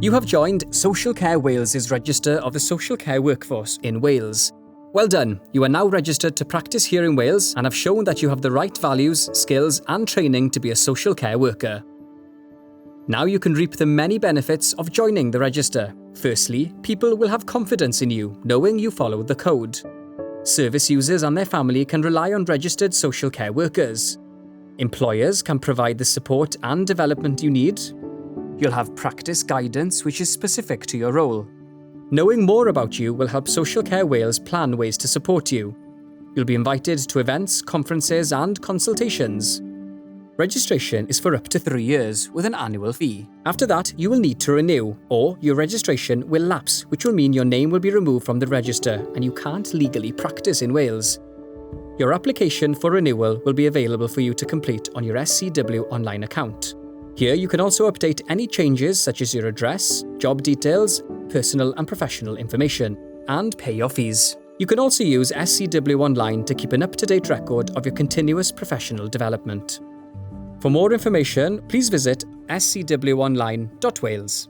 You have joined Social Care Wales' register of the social care workforce in Wales. Well done, you are now registered to practice here in Wales and have shown that you have the right values, skills and training to be a social care worker. Now you can reap the many benefits of joining the register. Firstly, people will have confidence in you, knowing you follow the code. Service users and their family can rely on registered social care workers. Employers can provide the support and development you need. You'll have practice guidance which is specific to your role. Knowing more about you will help Social Care Wales plan ways to support you. You'll be invited to events, conferences and consultations. Registration is for up to 3 years with an annual fee. After that, you will need to renew, or your registration will lapse, which will mean your name will be removed from the register and you can't legally practice in Wales. Your application for renewal will be available for you to complete on your SCW online account. Here you can also update any changes such as your address, job details, personal and professional information, and pay your fees. You can also use SCW Online to keep an up-to-date record of your continuous professional development. For more information, please visit scwonline.wales.